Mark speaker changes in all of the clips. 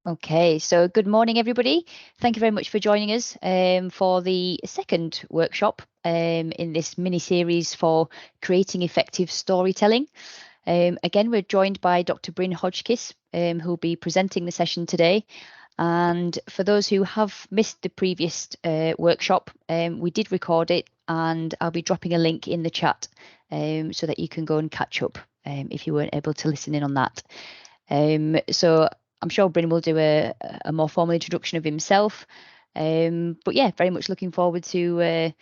Speaker 1: Okay, so good morning, everybody. Thank you very much for joining us for the second workshop in this mini series for creating effective storytelling. Again, we're joined by Dr. Bryn Hodgkiss, who will be presenting the session today. And for those who have missed the previous workshop, we did record it, and I'll be dropping a link in the chat so that you can go and catch up if you weren't able to listen in on that. So I'm sure Bryn will do a more formal introduction of himself. But yeah, very much looking forward to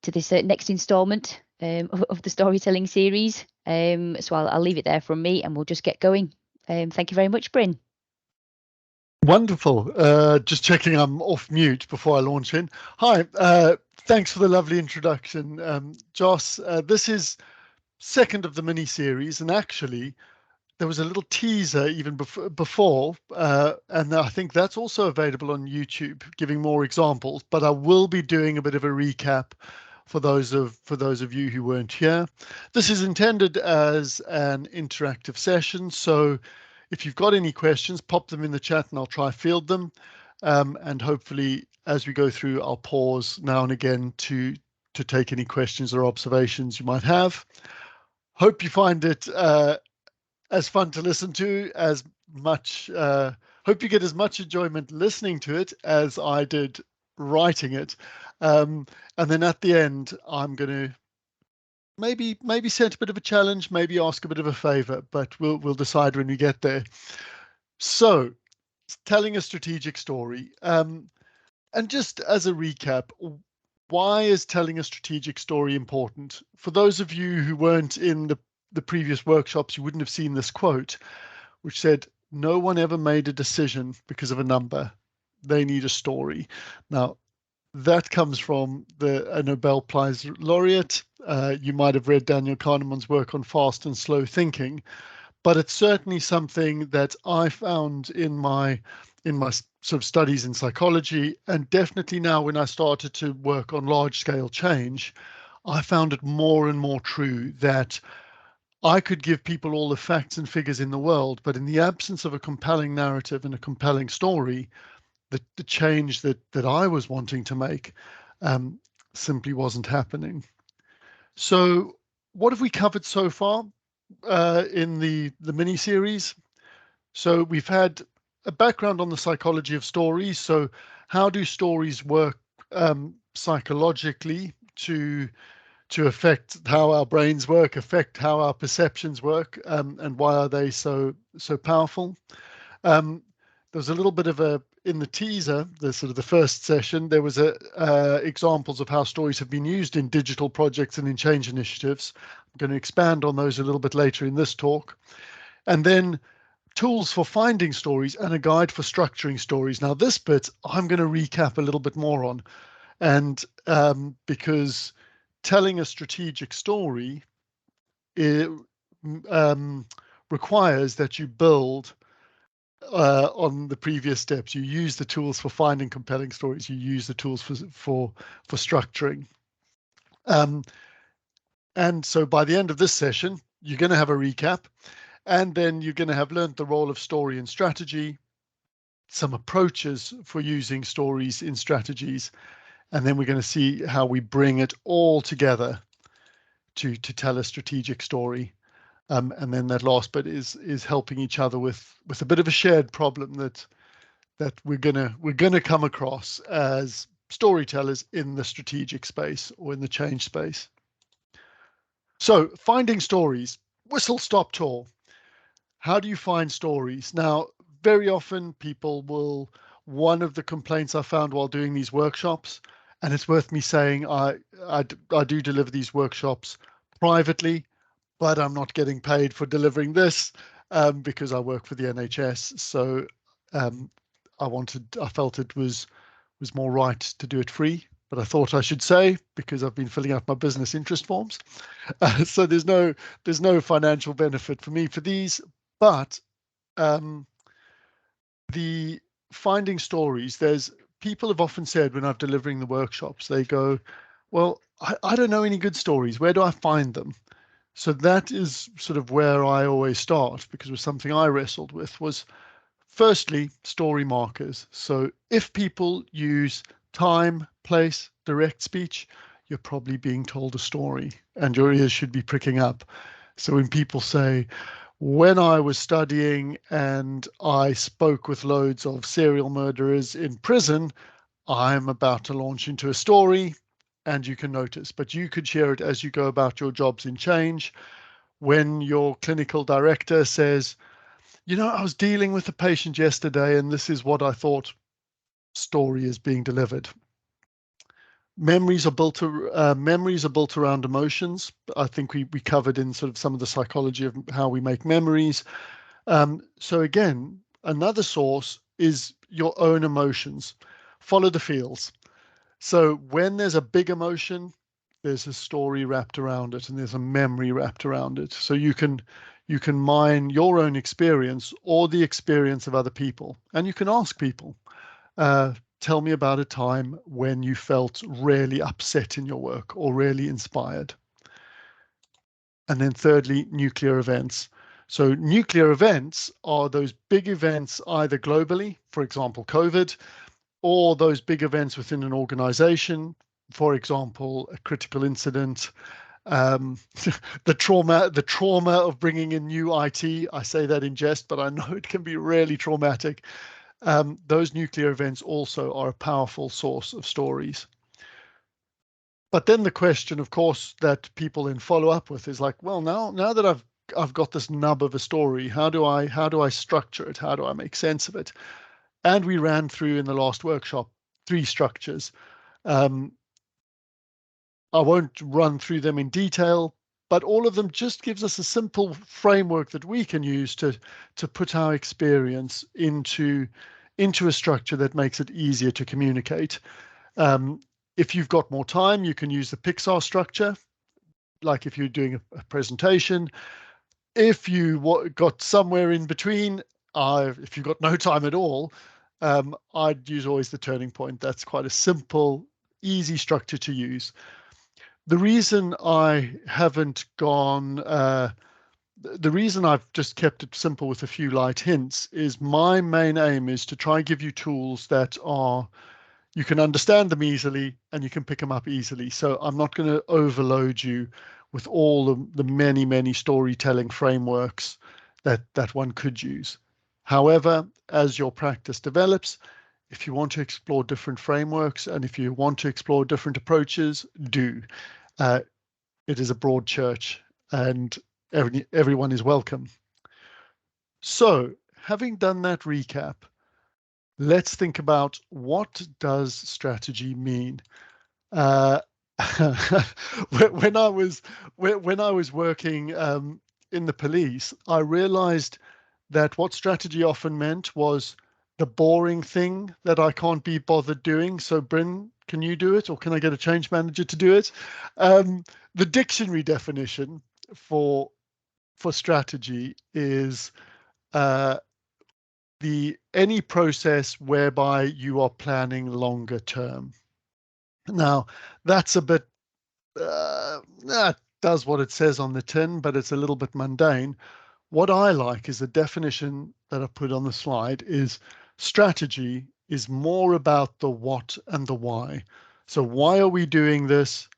Speaker 1: this next instalment of the storytelling series. So I'll leave it there from me, and we'll just get going. Thank you very much, Bryn.
Speaker 2: Wonderful. Just checking I'm off mute before I launch in. Hi, thanks for the lovely introduction, Joss. This is second of the mini series, and actually there was a little teaser even before, and I think that's also available on YouTube, giving more examples. But I will be doing a bit of a recap for those of you who weren't here. This is intended as an interactive session, so if you've got any questions, pop them in the chat and I'll try field them. And hopefully, as we go through, I'll pause now and again to take any questions or observations you might have. Hope you find it as fun to listen to, as much. Hope you get as much enjoyment listening to it as I did writing it. And then at the end, I'm going to maybe set a bit of a challenge, maybe ask a bit of a favor, but we'll decide when we get there. So, telling a strategic story, and just as a recap, why is telling a strategic story important? For those of you who weren't in the previous workshops, you wouldn't have seen this quote, which said, "No one ever made a decision because of a number. They need a story." Now, that comes from a Nobel Prize laureate. You might have read Daniel Kahneman's work on fast and slow thinking, but it's certainly something that I found in my sort of studies in psychology, and definitely now when I started to work on large scale change, I found it more and more true that I could give people all the facts and figures in the world, but in the absence of a compelling narrative and a compelling story, the change that I was wanting to make simply wasn't happening. So, what have we covered so far in the mini series? So we've had a background on the psychology of stories. So how do stories work psychologically to affect how our brains work, affect how our perceptions work, and why are they so powerful? There was a little bit of in the teaser, the sort of the first session, there was examples of how stories have been used in digital projects and in change initiatives. I'm going to expand on those a little bit later in this talk. And then tools for finding stories and a guide for structuring stories. Now, this bit I'm going to recap a little bit more on, and because telling a strategic story requires that you build on the previous steps. You use the tools for finding compelling stories. You use the tools for structuring. And so by the end of this session, you're going to have a recap, and then you're going to have learned the role of story and strategy, some approaches for using stories in strategies, and then we're going to see how we bring it all together to tell a strategic story. And then that last bit is helping each other with a bit of a shared problem that we're gonna come across as storytellers in the strategic space or in the change space. So finding stories, whistle stop tour. How do you find stories? Now, very often people will, one of the complaints I found while doing these workshops, and it's worth me saying I do deliver these workshops privately, but I'm not getting paid for delivering this because I work for the NHS. So I felt it was more right to do it free, but I thought I should say, because I've been filling out my business interest forms. So there's no financial benefit for me for these, but the finding stories, there's people have often said when I'm delivering the workshops, they go, well, I don't know any good stories. Where do I find them? So that is sort of where I always start, because it was something I wrestled with, was firstly, story markers. So if people use time, place, direct speech, you're probably being told a story and your ears should be pricking up. So when people say, when I was studying and I spoke with loads of serial murderers in prison, I'm about to launch into a story, and you can notice, but you could share it as you go about your jobs in change. When your clinical director says, I was dealing with a patient yesterday and this is what I thought, story is being delivered. Memories are built around emotions. I think we covered in sort of some of the psychology of how we make memories. So again, another source is your own emotions. Follow the feels. So when there's a big emotion, there's a story wrapped around it and there's a memory wrapped around it. So you can mine your own experience or the experience of other people. And you can ask people, tell me about a time when you felt really upset in your work or really inspired. And then thirdly, nuclear events. So nuclear events are those big events either globally, for example, COVID, or those big events within an organization, for example, a critical incident, the trauma of bringing in new IT. I say that in jest, but I know it can be really traumatic. Those nuclear events also are a powerful source of stories. But then the question, of course, that people then follow up with is like, well, now that I've got this nub of a story, how do I structure it? How do I make sense of it? And we ran through in the last workshop 3 structures. I won't run through them in detail, but all of them just gives us a simple framework that we can use to put our experience into a structure that makes it easier to communicate. If you've got more time, you can use the Pixar structure, like if you're doing a presentation. If you got somewhere in between, if you've got no time at all, I'd use always the turning point. That's quite a simple, easy structure to use. The reason I haven't gone, the reason I've just kept it simple with a few light hints is my main aim is to try and give you tools that are, you can understand them easily and you can pick them up easily. So I'm not going to overload you with all the many, many storytelling frameworks that one could use. However, as your practice develops, if you want to explore different frameworks and if you want to explore different approaches, do. It is a broad church and everyone is welcome. So, having done that recap, let's think about what does strategy mean? When I was working in the police, I realized that what strategy often meant was the boring thing that I can't be bothered doing. So, Bryn, can you do it, or can I get a change manager to do it? The dictionary definition for strategy is any process whereby you are planning longer term. Now, that's a bit that does what it says on the tin, but it's a little bit mundane. What I like is the definition that I put on the slide is strategy is more about the what and the why. So why are we doing this?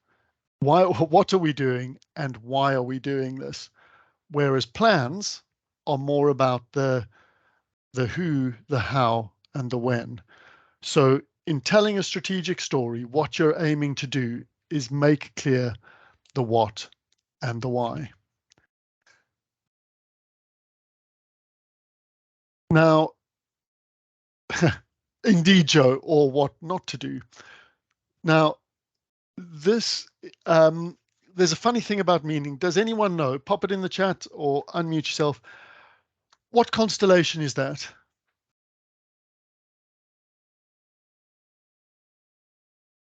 Speaker 2: What are we doing and why are we doing this? Whereas plans are more about the who, the how, and the when. So in telling a strategic story, what you're aiming to do is make clear the what and the why. Now, indeed, Joe, or what not to do. Now, this there's a funny thing about meaning. Does anyone know? Pop it in the chat or unmute yourself. What constellation is that?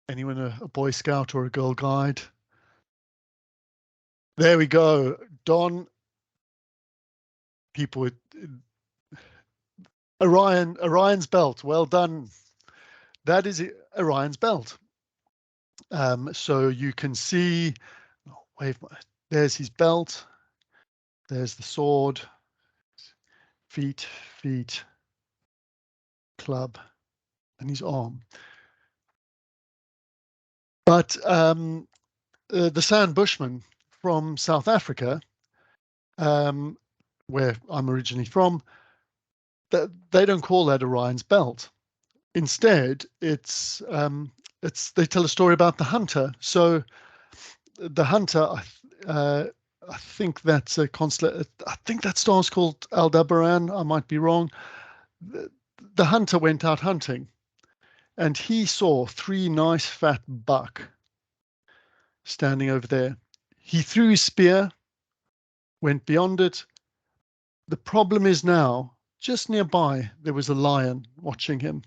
Speaker 2: Anyone a Boy Scout or a Girl Guide? There we go. Don, people with Orion's belt. Well done. That is Orion's belt. So you can see, there's his belt. There's the sword. Feet. club and his arm. But the San Bushmen from South Africa, where I'm originally from, they don't call that Orion's belt. Instead, it's they tell a story about the hunter. So the hunter, I think that's a constellation. I think that star's called Aldebaran. I might be wrong. The hunter went out hunting, and he saw 3 nice fat buck standing over there. He threw his spear, went beyond it. The problem is now, just nearby, there was a lion watching him.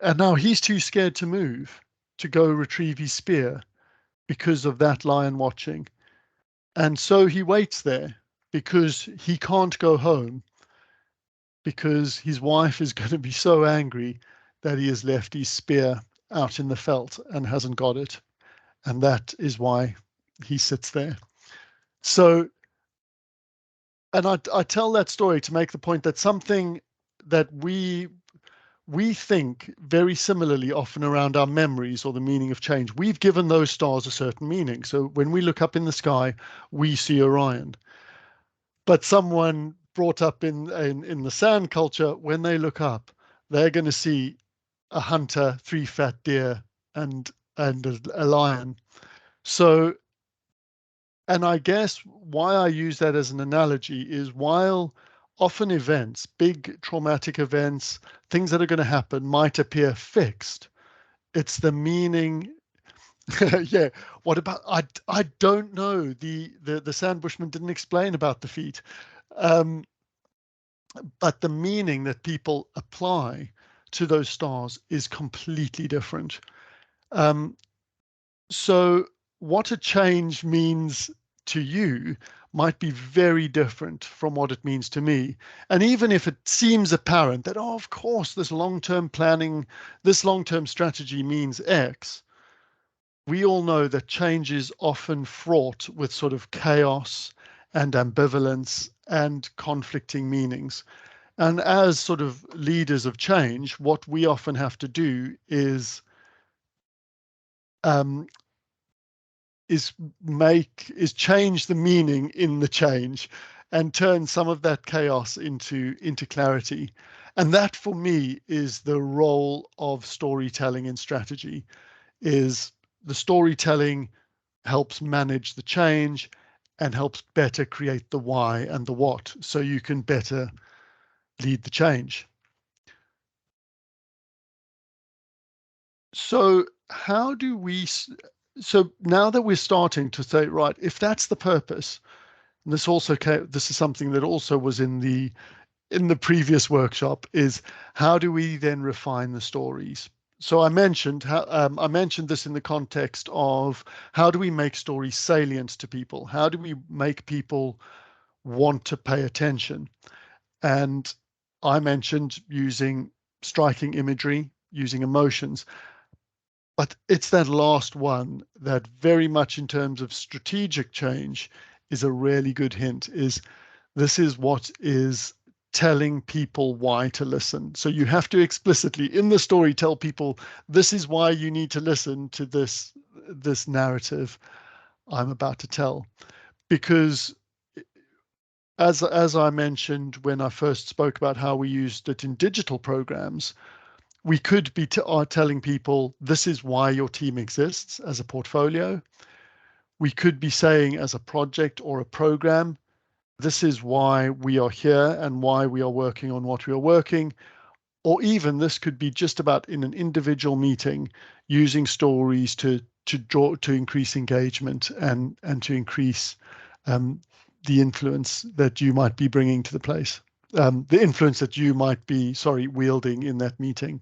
Speaker 2: And now he's too scared to move to go retrieve his spear because of that lion watching. And so he waits there because he can't go home because his wife is going to be so angry that he has left his spear out in the veldt and hasn't got it. And that is why he sits there. So, and I tell that story to make the point that something that we think very similarly often around our memories or the meaning of change. We've given those stars a certain meaning. So when we look up in the sky, we see Orion. But someone brought up in the sand culture, when they look up, they're going to see a hunter, 3 fat deer, and a lion. So, and I guess why I use that as an analogy is while often events, big traumatic events, things that are going to happen might appear fixed, it's the meaning. Yeah. What about I don't know. The Sand Bushman didn't explain about the feet. But the meaning that people apply to those stars is completely different. So what a change means to you might be very different from what it means to me. And even if it seems apparent that, oh, of course, this long-term planning, this long-term strategy means X, we all know that change is often fraught with sort of chaos and ambivalence and conflicting meanings. And as sort of leaders of change, what we often have to do is um, change the meaning in the change and turn some of that chaos into clarity. And that for me is the role of storytelling in strategy. Is the storytelling helps manage the change and helps better create the why and the what, so you can better lead the change. So how do we, so now that we're starting to say, right, if that's the purpose, and this is something that also was in the previous workshop, is how do we then refine the stories? So I mentioned this in the context of how do we make stories salient to people? How do we make people want to pay attention? And I mentioned using striking imagery, using emotions. But it's that last one that very much in terms of strategic change is a really good hint, is this is what is telling people why to listen. So you have to explicitly in the story tell people this is why you need to listen to this narrative I'm about to tell. Because as I mentioned when I first spoke about how we used it in digital programs, we could be telling people this is why your team exists as a portfolio. We could be saying as a project or a program, this is why we are here and why we are working on what we are working. Or even this could be just about in an individual meeting, using stories to increase engagement and to increase the influence that you might be bringing to the place, the influence that you might be, wielding in that meeting.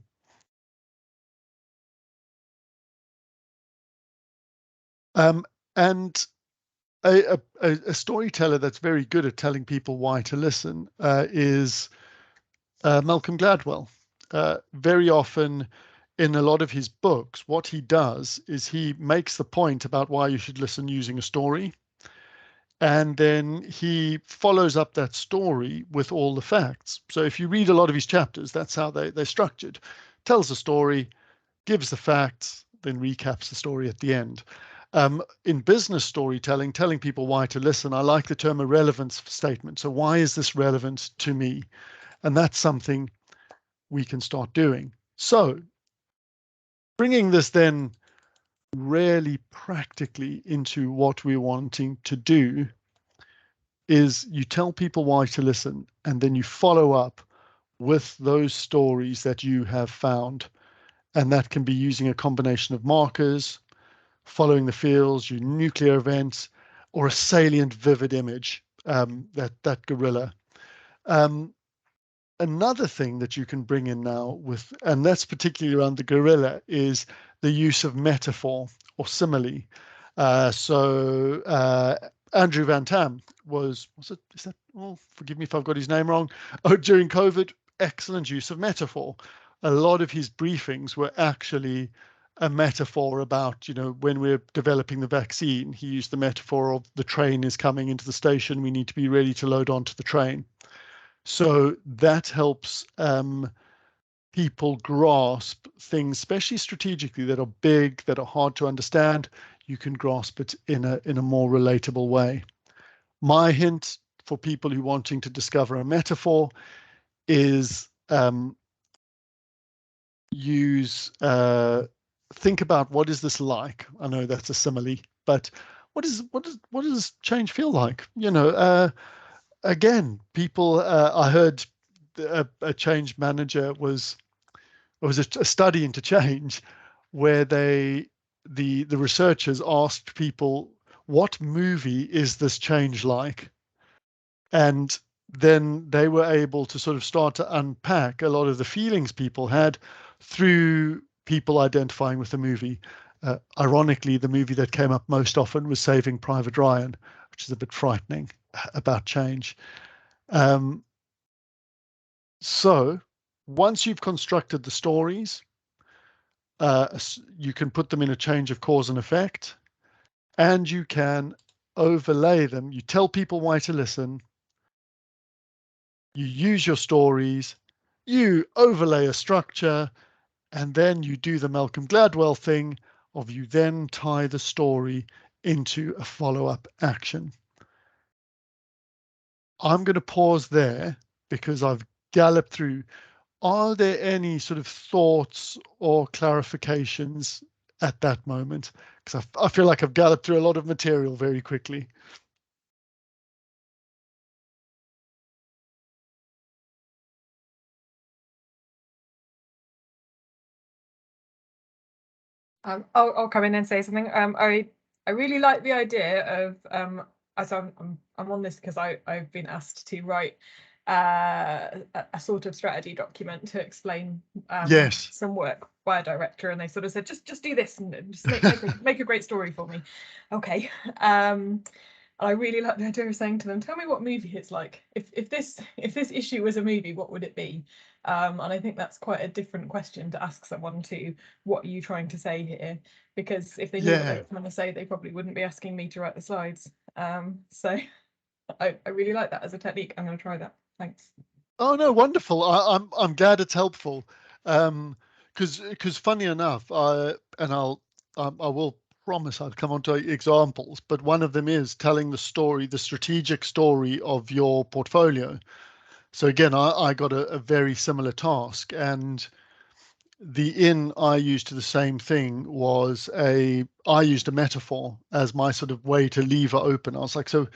Speaker 2: And a storyteller that's very good at telling people why to listen is Malcolm Gladwell. Very often in a lot of his books, what he does is he makes the point about why you should listen using a story. And then he follows up that story with all the facts. So if you read a lot of his chapters, that's how they're structured. Tells the story, gives the facts, then recaps the story at the end. In business storytelling, telling people why to listen, I like the term a relevance statement. So why is this relevant to me? And that's something we can start doing. So bringing this then really practically into what we're wanting to do is you tell people why to listen, and then you follow up with those stories that you have found. And that can be using a combination of markers, following the fields, your nuclear events, or a salient, vivid image, that gorilla. Um, Another thing that you can bring in now with, and that's particularly around the gorilla, is the use of metaphor or simile. Andrew Van Tam is that, oh, forgive me if I've got his name wrong. Oh, during COVID, excellent use of metaphor. A lot of his briefings were actually a metaphor about, when we're developing the vaccine, he used the metaphor of the train is coming into the station. We need to be ready to load onto the train. So that helps people grasp things, especially strategically, that are big, that are hard to understand. You can grasp it in a more relatable way. My hint for people who are wanting to discover a metaphor is think about, what is this like? I know that's a simile, but what does change feel like? Again, people. I heard a change manager was a study into change, where the researchers asked people, what movie is this change like? And then they were able to sort of start to unpack a lot of the feelings people had through people identifying with the movie. Ironically, the movie that came up most often was Saving Private Ryan, which is a bit frightening about change. So once you've constructed the stories, you can put them in a change of cause and effect, and you can overlay them. You tell people why to listen. You use your stories, you overlay a structure, and then you do the Malcolm Gladwell thing of you then tie the story into a follow-up action. I'm going to pause there because I've galloped through. Are there any sort of thoughts or clarifications at that moment? Because I feel like I've galloped through a lot of material very quickly.
Speaker 3: I'll come in and say something. I really like the idea of so I'm on this because I've been asked to write a sort of strategy document to explain
Speaker 2: Yes.
Speaker 3: some work by a director, and they sort of said just do this and just make a great story for me. Okay. I really like the idea of saying to them, tell me what movie it's like. If this issue was a movie, what would it be? And I think that's quite a different question to ask someone to, what are you trying to say here? Because if they knew what they were trying to say, they probably wouldn't be asking me to write the slides. So I really like that as a technique. I'm going to try that. Thanks.
Speaker 2: Oh no, wonderful. I'm glad it's helpful. Because funny enough, I will promise I'll come on to examples, but one of them is telling the story, the strategic story of your portfolio. So again, I got a very similar task, and the in I used to the same thing was I used a metaphor as my sort of way to leave it open. I was like, so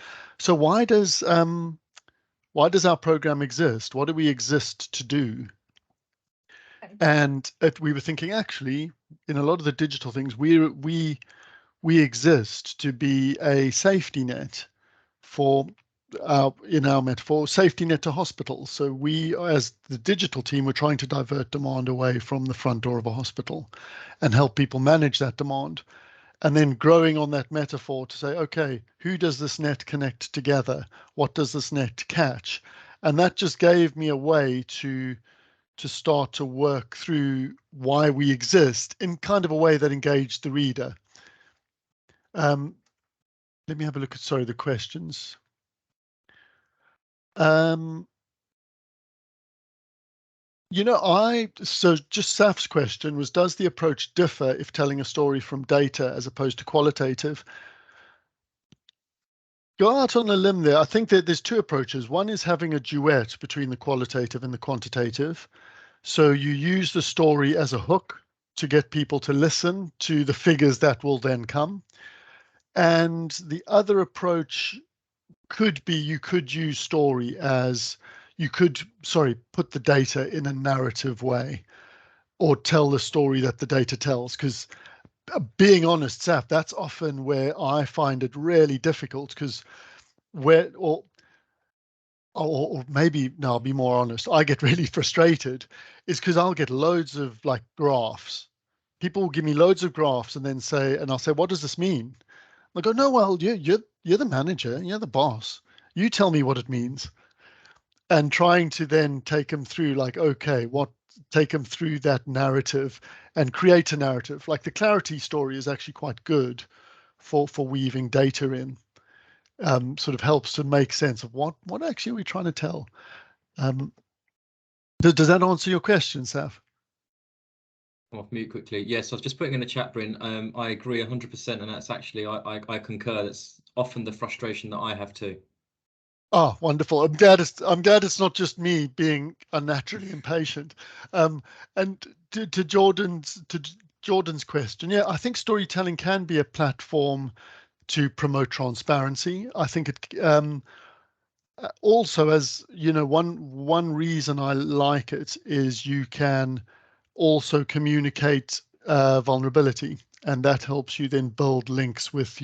Speaker 2: why does our program exist? What do we exist to do? And we were thinking, actually, in a lot of the digital things, we exist to be a safety net for in our metaphor, safety net to hospitals. So we, as the digital team, we're trying to divert demand away from the front door of a hospital and help people manage that demand. And then growing on that metaphor to say, okay, who does this net connect together? What does this net catch? And that just gave me a way to start to work through why we exist in kind of a way that engaged the reader. Let me have a look at, sorry, the questions. You know, so just Saf's question was, does the approach differ if telling a story from data as opposed to qualitative? Go out on a limb there. I think that there's two approaches. One is having a duet between the qualitative and the quantitative. So you use the story as a hook to get people to listen to the figures that will then come. And the other approach could be, you could use story as, you could, sorry, put the data in a narrative way, or tell the story that the data tells. Because being honest, Saf, that's often where I find it really difficult, because where, or maybe, no, I'll be more honest, I get really frustrated is because I'll get loads of like graphs. People will give me loads of graphs and then say, and I'll say, what does this mean? I go, no, well, you're the manager, you're the boss. You tell me what it means. And trying to then take them through, like, okay, take them through that narrative and create a narrative. Like the clarity story is actually quite good for weaving data in. Sort of helps to make sense of what actually are we trying to tell. Does that answer your question, Saf?
Speaker 4: I'm off mute quickly. Yes, I was just putting in the chat, Bryn. I agree 100%, and that's actually, I concur. That's often the frustration that I have too.
Speaker 2: Oh, wonderful! I'm glad it's not just me being unnaturally impatient. And to Jordan's question, yeah, I think storytelling can be a platform to promote transparency. I think it also, as you know, one reason I like it is you can also communicate vulnerability, and that helps you then build links with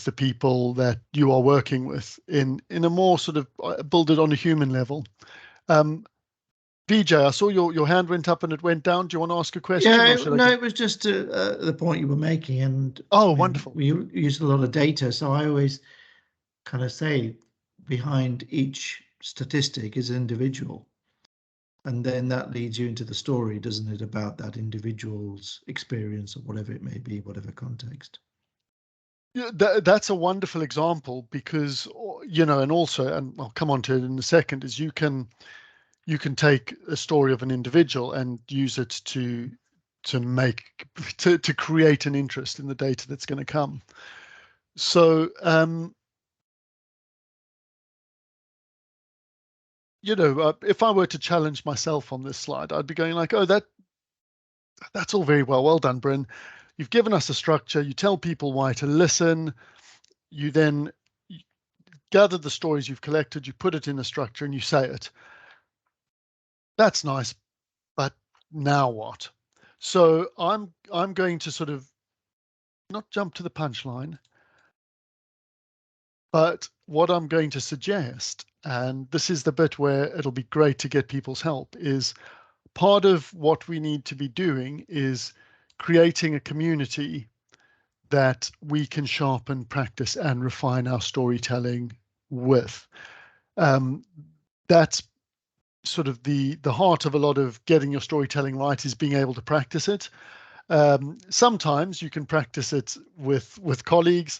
Speaker 2: the people that you are working with in a more sort of build it on a human level. VJ, I saw your hand went up and it went down. Do you want to ask a question?
Speaker 5: Yeah, no, it was just the point you were making. And
Speaker 2: oh, wonderful.
Speaker 5: We use a lot of data, so I always kind of say behind each statistic is an individual. And then that leads you into the story, doesn't it, about that individual's experience or whatever it may be, whatever context.
Speaker 2: Yeah, that's a wonderful example because, you know, and also, and I'll come on to it in a second, is you can take a story of an individual and use it to create an interest in the data that's going to come. So, you know, if I were to challenge myself on this slide, I'd be going like, oh, that's all very well done, Bryn. You've given us a structure. You tell people why to listen. You then gather the stories you've collected. You put it in a structure and you say it. That's nice, but now what? So I'm going to sort of not jump to the punchline, but what I'm going to suggest, and this is the bit where it'll be great to get people's help, is part of what we need to be doing is creating a community that we can sharpen, practice, and refine our storytelling with. That's sort of the heart of a lot of getting your storytelling right, is being able to practice it. Sometimes you can practice it with colleagues.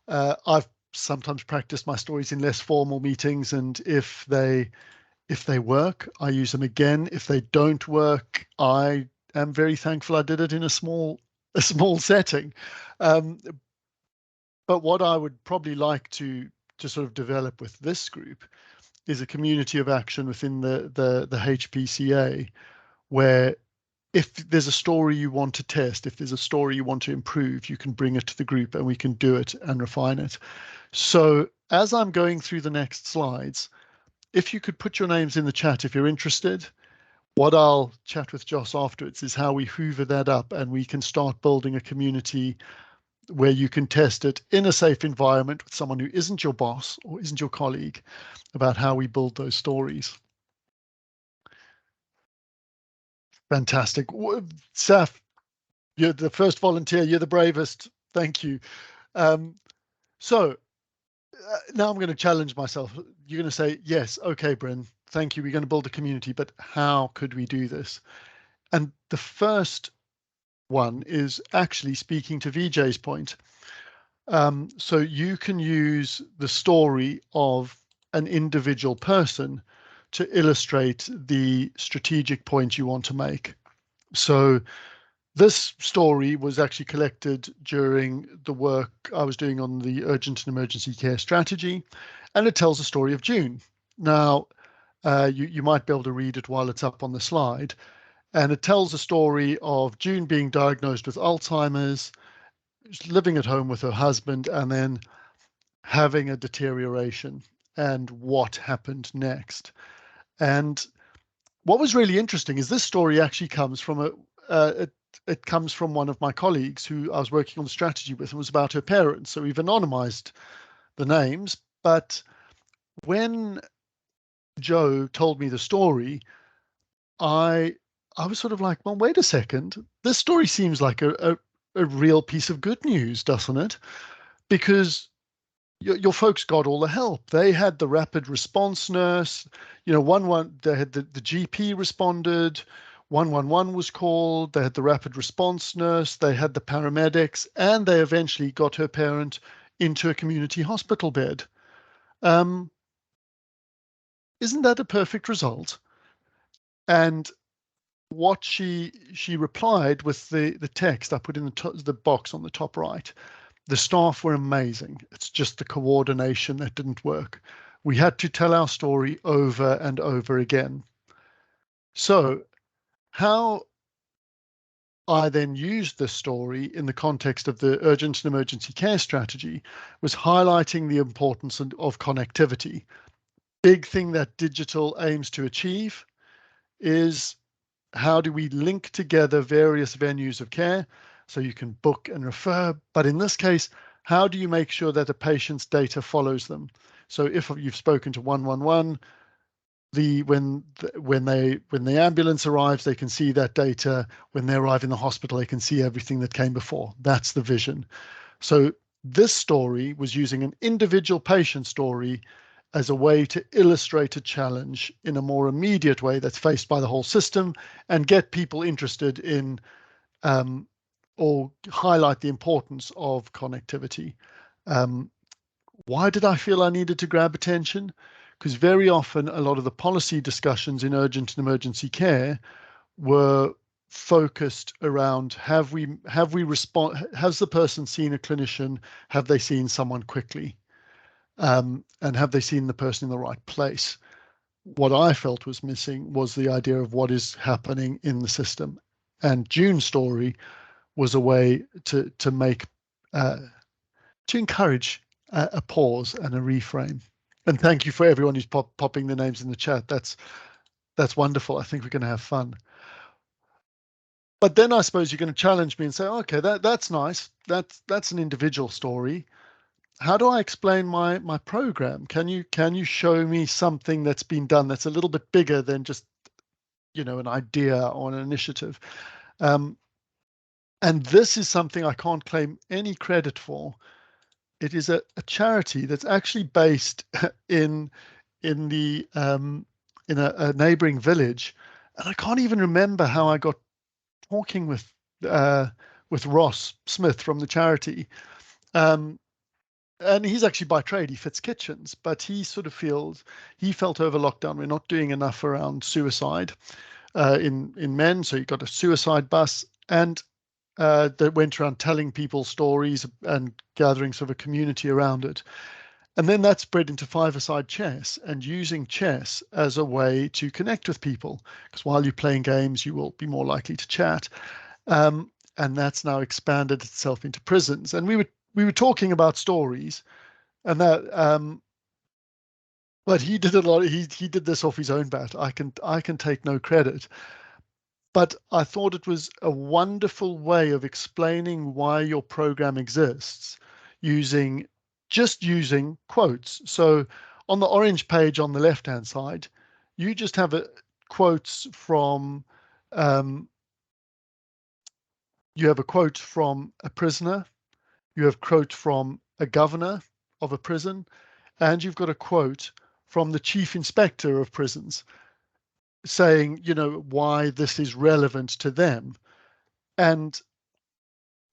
Speaker 2: I've sometimes practiced my stories in less formal meetings, and if they work, I use them again. If they don't work, I am very thankful I did it in a small setting. But what I would probably like to sort of develop with this group is a community of action within the HPCA, where if there's a story you want to test, if there's a story you want to improve, you can bring it to the group and we can do it and refine it. So as I'm going through the next slides, if you could put your names in the chat if you're interested. What I'll chat with Joss afterwards is how we hoover that up and we can start building a community where you can test it in a safe environment with someone who isn't your boss or isn't your colleague, about how we build those stories. Fantastic. Saf, you're the first volunteer. You're the bravest. Thank you. So now I'm going to challenge myself. You're going to say, yes, okay, Bryn, thank you. We're going to build a community, but how could we do this? And the first one is actually speaking to VJ's point. So you can use the story of an individual person to illustrate the strategic point you want to make. So this story was actually collected during the work I was doing on the urgent and emergency care strategy, and it tells the story of June. Now, you might be able to read it while it's up on the slide, and it tells the story of June being diagnosed with Alzheimer's, living at home with her husband, and then having a deterioration and what happened next. And what was really interesting is this story actually comes from it comes from one of my colleagues who I was working on the strategy with, and was about her parents. So we've anonymized the names, but when Joe told me the story, I was sort of like, well, wait a second, this story seems like a real piece of good news, doesn't it? Because your folks got all the help. They had the rapid response nurse, they had the GP responded, 111 was called, they had the rapid response nurse, they had the paramedics, and they eventually got her parent into a community hospital bed. Isn't that a perfect result? And what she replied with the text I put in the box on the top right. The staff were amazing. It's just the coordination that didn't work. We had to tell our story over and over again. So how I then used this story in the context of the urgent and emergency care strategy was highlighting the importance of connectivity. Big thing that digital aims to achieve is how do we link together various venues of care so you can book and refer, but in this case, how do you make sure that a patient's data follows them? So if you've spoken to 111, when the ambulance arrives, they can see that data. When they arrive in the hospital, they can see everything that came before. That's the vision. So this story was using an individual patient story as a way to illustrate a challenge in a more immediate way that's faced by the whole system and get people interested in or highlight the importance of connectivity. Why did I feel I needed to grab attention? Because very often a lot of the policy discussions in urgent and emergency care were focused around has the person seen a clinician? Have they seen someone quickly? And have they seen the person in the right place? What I felt was missing was the idea of what is happening in the system. And June's story was a way to encourage a pause and a reframe. And thank you for everyone who's popping the names in the chat. That's wonderful. I think we're going to have fun. But then I suppose you're going to challenge me and say, okay, that's nice. That's an individual story. How do I explain my program? Can you show me something that's been done that's a little bit bigger than just an idea or an initiative? And this is something I can't claim any credit for. It is a charity that's actually based in a neighboring village, and I can't even remember how I got talking with Ross Smith from the charity. And he's actually by trade, he fits kitchens, but he felt over lockdown we're not doing enough around suicide in men, so he got a suicide bus, and that went around telling people stories and gathering sort of a community around it. And then that spread into five-a-side chess and using chess as a way to connect with people, because while you're playing games, you will be more likely to chat. And that's now expanded itself into prisons. And we were talking about stories, and that but he did a lot. He did this off his own bat. I can take no credit. But I thought it was a wonderful way of explaining why your program exists using quotes. So on the orange page on the left-hand side, you just have quotes from, you have a quote from a prisoner, you have a quote from a governor of a prison, and you've got a quote from the chief inspector of prisons saying, why this is relevant to them. And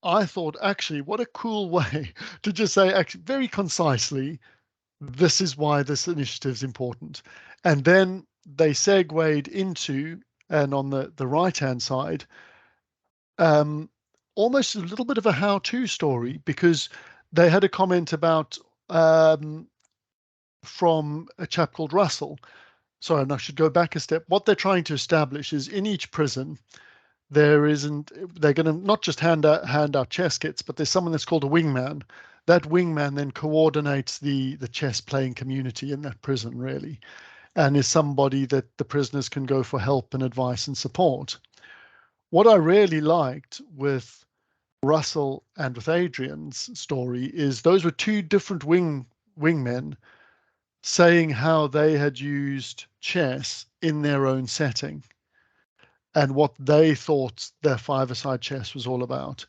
Speaker 2: I thought, actually, what a cool way to just say, actually, very concisely, this is why this initiative is important. And then they segued into, and on the right-hand side, almost a little bit of a how-to story, because they had a comment about from a chap called Russell. Sorry, and I should go back a step. What they're trying to establish is in each prison, they're going to not just hand out chess kits, but there's someone that's called a wingman. That wingman then coordinates the chess playing community in that prison, really, and is somebody that the prisoners can go for help and advice and support. What I really liked with Russell and with Adrian's story is those were two different wingmen saying how they had used chess in their own setting and what they thought their five-a-side chess was all about.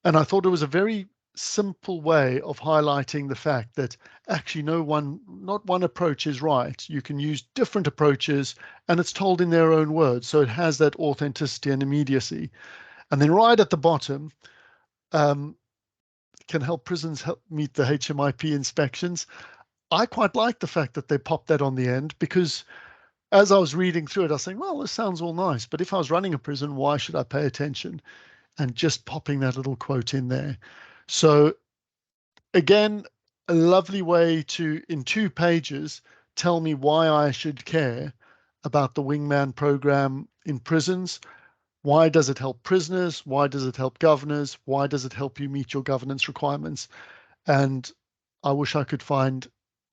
Speaker 2: And I thought it was a very simple way of highlighting the fact that actually not one approach is right. You can use different approaches and it's told in their own words. So it has that authenticity and immediacy. And then right at the bottom, can help prisons meet the HMIP inspections. I quite like the fact that they popped that on the end, because as I was reading through it, I was saying, well, this sounds all nice, but if I was running a prison, why should I pay attention? And just popping that little quote in there. So again, a lovely way to, in 2 pages, tell me why I should care about the Wingman program in prisons. Why does it help prisoners? Why does it help governors? Why does it help you meet your governance requirements? And I wish I could find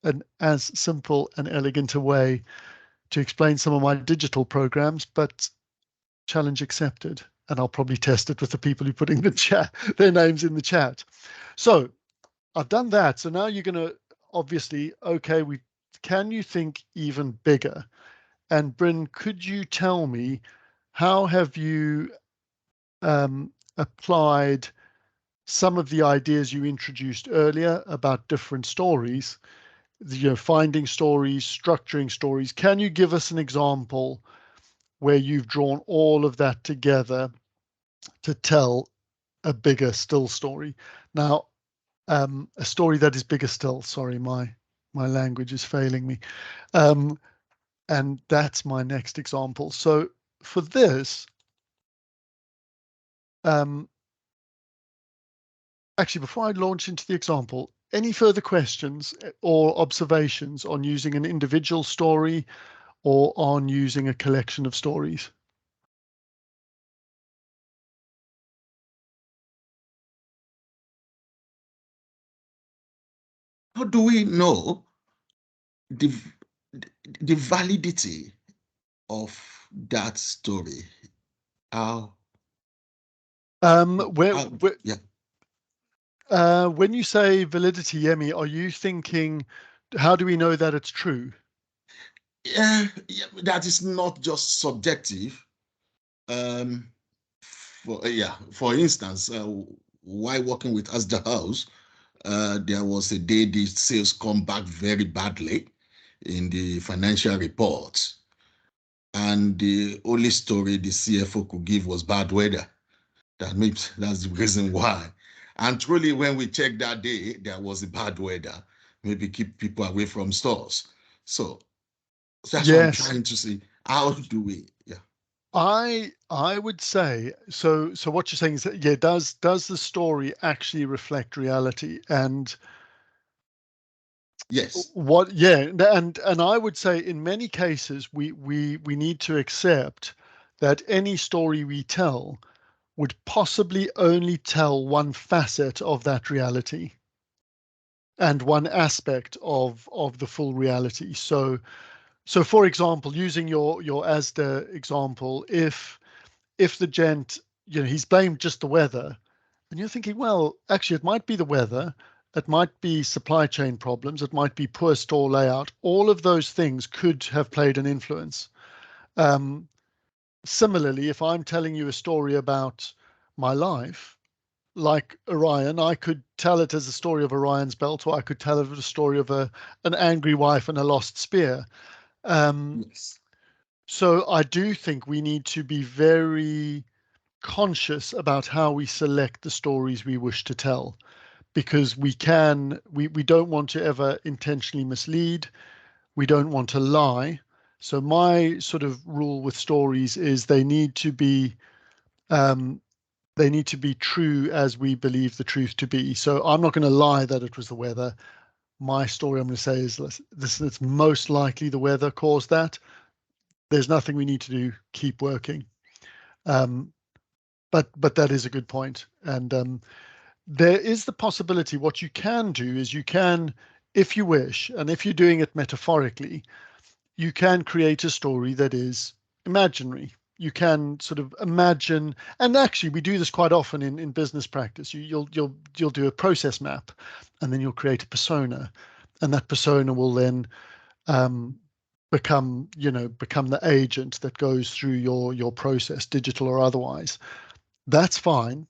Speaker 2: an as simple and elegant a way to explain some of my digital programs, but challenge accepted. And I'll probably test it with the people who put in the chat, their names in the chat. So I've done that. So now you're going to obviously, okay, can you think even bigger? And Bryn, could you tell me, how have you applied some of the ideas you introduced earlier about different stories, finding stories, structuring stories? Can you give us an example where you've drawn all of that together to tell a bigger still story? Now, a story that is bigger still. Sorry, my language is failing me. And that's my next example. So for this, actually, before I launch into the example, any further questions or observations on using an individual story or on using a collection of stories?
Speaker 6: How do we know the validity of that story? How? Yeah.
Speaker 2: When you say validity, Yemi, are you thinking, how do we know that it's true?
Speaker 6: Yeah, that is not just subjective. For instance, while working with Asda House, there was a day the sales come back very badly in the financial reports. And the only story the CFO could give was bad weather. That's the reason why. And truly, when we checked that day, there was a bad weather. Maybe keep people away from stores. So that's what I'm trying to see. How do we? Yeah.
Speaker 2: I would say so. So what you're saying is that, yeah, does the story actually reflect reality? And
Speaker 6: yes,
Speaker 2: and I would say in many cases we need to accept that any story we tell would possibly only tell one facet of that reality and one aspect of the full reality. So for example, using your Asda example, if the gent, he's blamed just the weather, and you're thinking, well, actually, it might be the weather, it might be supply chain problems, it might be poor store layout. All of those things could have played an influence. Similarly, if I'm telling you a story about my life, like Orion, I could tell it as a story of Orion's belt, or I could tell it as a story of an angry wife and a lost spear.
Speaker 6: yes.
Speaker 2: So I do think we need to be very conscious about how we select the stories we wish to tell, because we don't want to ever intentionally mislead. We don't want to lie. So my sort of rule with stories is they need to be true as we believe the truth to be. So I'm not going to lie that it was the weather. My story I'm going to say is this: it's most likely the weather caused that. There's nothing we need to do. Keep working. But that is a good point. And there is the possibility. What you can do is you can, if you wish, and if you're doing it metaphorically, you can create a story that is imaginary. You can sort of imagine, and actually we do this quite often in business practice. You'll do a process map, and then you'll create a persona, and that persona will then become the agent that goes through your process, digital or otherwise. That's fine,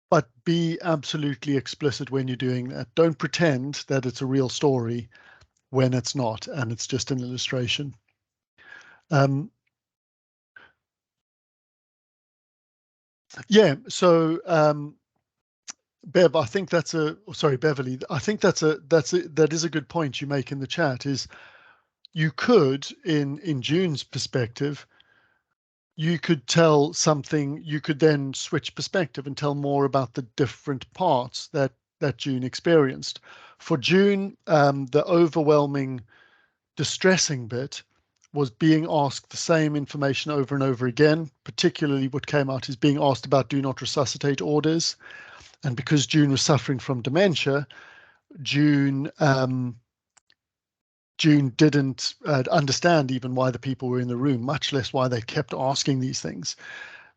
Speaker 2: but be absolutely explicit when you're doing that. Don't pretend that it's a real story when it's not, and it's just an illustration. Yeah, so Bev, I think Beverly, I think that is a good point you make in the chat. Is you could, in June's perspective, you could tell something, you could then switch perspective and tell more about the different parts that June experienced. For June, the overwhelming, distressing bit was being asked the same information over and over again. Particularly what came out is being asked about do not resuscitate orders. And because June was suffering from dementia, June didn't understand even why the people were in the room, much less why they kept asking these things.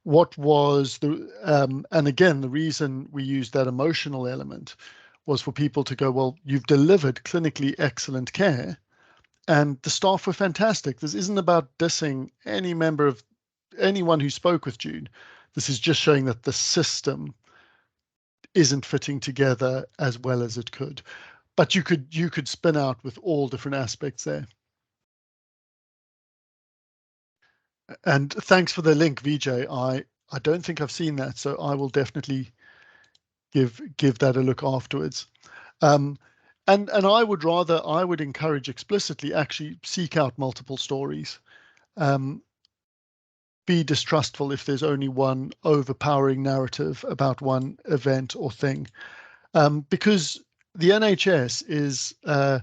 Speaker 2: What was and again, the reason we used that emotional element was for people to go, well, you've delivered clinically excellent care and the staff were fantastic. This isn't about dissing anyone who spoke with June. This is just showing that the system isn't fitting together as well as it could. But you could spin out with all different aspects there. And thanks for the link, VJ. I don't think I've seen that, so I will definitely give that a look afterwards. And I would encourage explicitly actually seek out multiple stories. Be distrustful if there's only one overpowering narrative about one event or thing, because the NHS is an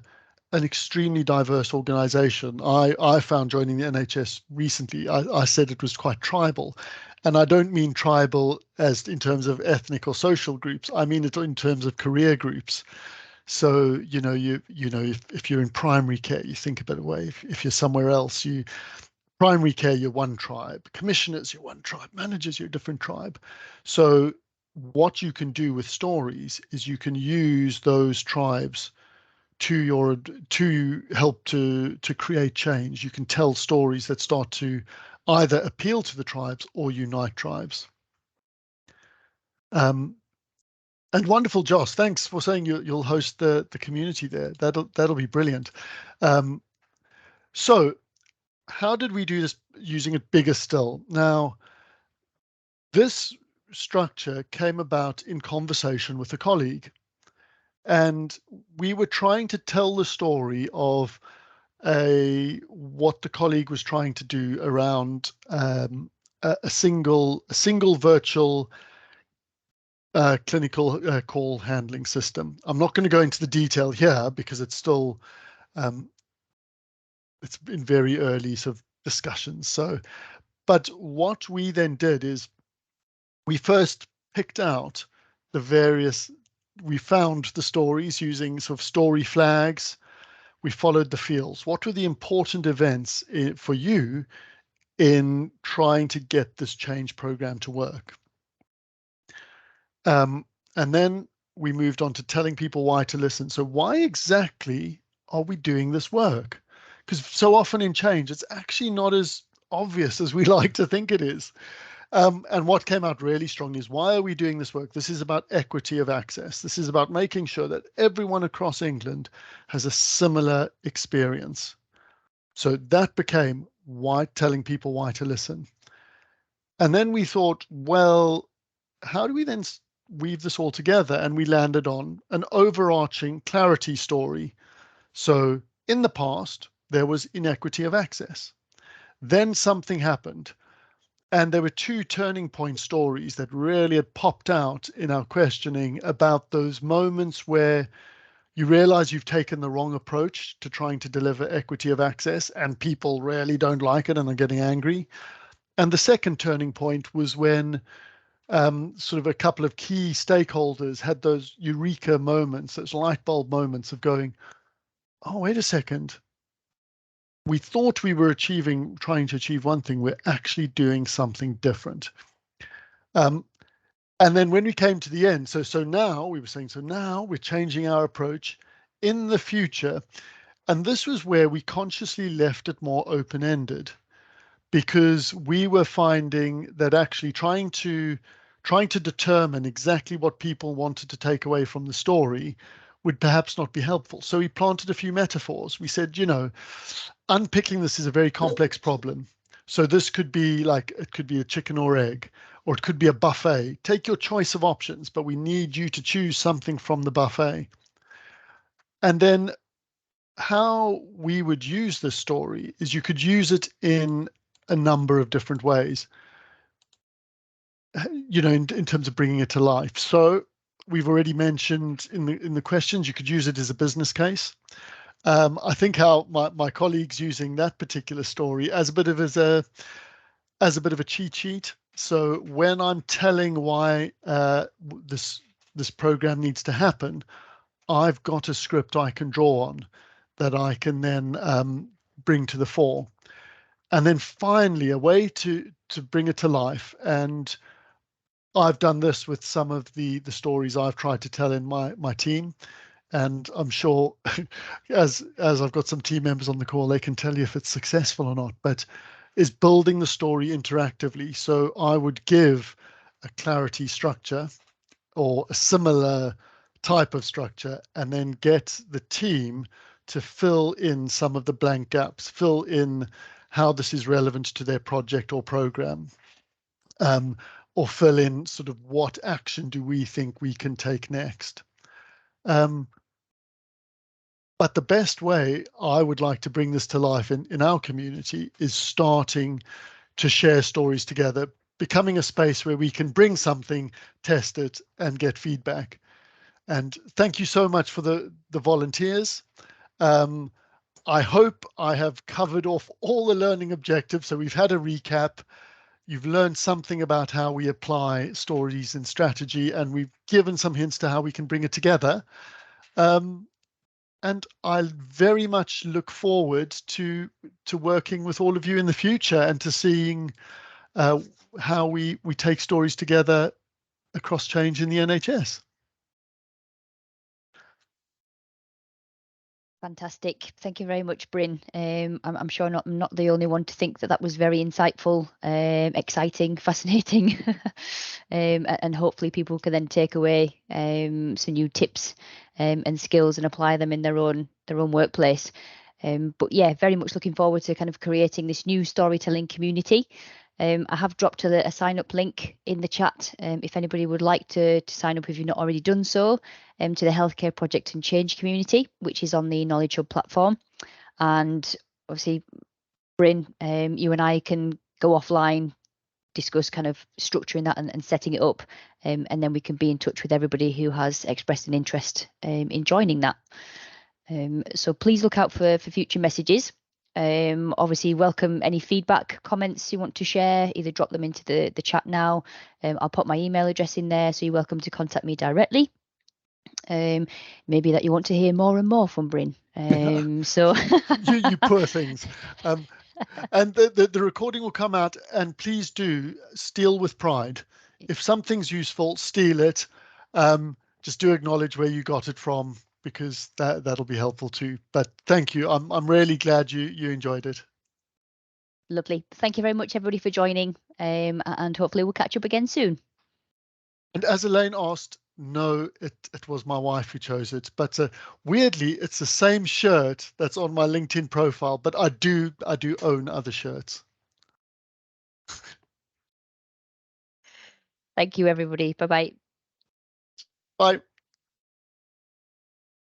Speaker 2: extremely diverse organization. I found joining the NHS recently, I said it was quite tribal. And I don't mean tribal as in terms of ethnic or social groups. I mean it in terms of career groups. So, if you're in primary care, you think a bit away. If you're somewhere else, primary care, you're one tribe. Commissioners, you're one tribe. Managers, you're a different tribe. So what you can do with stories is you can use those tribes to help to create change. You can tell stories that start to either appeal to the tribes or unite tribes. And wonderful, Joss. Thanks for saying you'll host the community there. That'll be brilliant. So how did we do this using it bigger still? Now, this structure came about in conversation with a colleague. And we were trying to tell the story of what the colleague was trying to do around a single virtual clinical call handling system. I'm not going to go into the detail here because it's still it's in very early sort of discussions. So, but what we then did is we first picked out the various. We found the stories using sort of story flags. We followed the fields. What were the important events for you in trying to get this change program to work? And then we moved on to telling people why to listen. So why exactly are we doing this work? Because so often in change, it's actually not as obvious as we like to think it is. And what came out really strong is why are we doing this work? This is about equity of access. This is about making sure that everyone across England has a similar experience. So that became why telling people why to listen. And then we thought, well, how do we then weave this all together? And we landed on an overarching clarity story. So in the past, there was inequity of access. Then something happened. And there were two turning point stories that really had popped out in our questioning about those moments where you realize you've taken the wrong approach to trying to deliver equity of access and people really don't like it and are getting angry. And the second turning point was when sort of a couple of key stakeholders had those eureka moments, those light bulb moments of going, oh, wait a second. We thought we were trying to achieve one thing. We're actually doing something different. And then when we came to the end, so now we were saying, so now we're changing our approach in the future. And this was where we consciously left it more open-ended, because we were finding that actually trying to determine exactly what people wanted to take away from the story would perhaps not be helpful. So we planted a few metaphors. We said, unpicking this is a very complex problem. So this could be like, it could be a chicken or egg, or it could be a buffet. Take your choice of options, but we need you to choose something from the buffet. And then how we would use this story is you could use it in a number of different ways, in terms of bringing it to life. So we've already mentioned in the questions, you could use it as a business case. I think how my colleagues using that particular story as a bit of a cheat sheet. So when I'm telling why this program needs to happen, I've got a script I can draw on that I can then bring to the fore. And then finally, a way to bring it to life. And I've done this with some of the stories I've tried to tell in my team. And I'm sure as I've got some team members on the call, they can tell you if it's successful or not, but is building the story interactively. So I would give a clarity structure or a similar type of structure, and then get the team to fill in some of the blank gaps, fill in how this is relevant to their project or program, or fill in sort of what action do we think we can take next. But the best way I would like to bring this to life in our community is starting to share stories together, becoming a space where we can bring something, test it, and get feedback. And thank you so much for the volunteers. I hope I have covered off all the learning objectives. So we've had a recap. You've learned something about how we apply stories and strategy, and we've given some hints to how we can bring it together. And I very much look forward to working with all of you in the future and to seeing how we take stories together across change in the NHS.
Speaker 1: Fantastic. Thank you very much, Bryn. I'm sure I'm not the only one to think that was very insightful, exciting, fascinating, and hopefully people can then take away some new tips and skills and apply them in their own workplace. But yeah, very much looking forward to kind of creating this new storytelling community. I have dropped a sign up link in the chat if anybody would like to sign up if you've not already done so, to the Healthcare Project and Change community, which is on the Knowledge Hub platform. And obviously, Bryn, you and I can go offline, discuss kind of structuring that and setting it up, and then we can be in touch with everybody who has expressed an interest in joining that. So please look out for future messages. Obviously, welcome any feedback, comments you want to share, either drop them into the chat now. I'll put my email address in there, so you're welcome to contact me directly. Maybe that you want to hear more and more from Bryn. So
Speaker 2: you poor things. And the recording will come out, and please do steal with pride. If something's useful, steal it. Just do acknowledge where you got it from, because that'll be helpful too. But thank you. I'm really glad you enjoyed it.
Speaker 1: Lovely. Thank you very much, everybody, for joining. And hopefully we'll catch up again soon.
Speaker 2: And as Elaine asked, no, it was my wife who chose it. But weirdly, it's the same shirt that's on my LinkedIn profile. But I do own other shirts.
Speaker 1: Thank you, everybody. Bye-bye.
Speaker 2: Bye.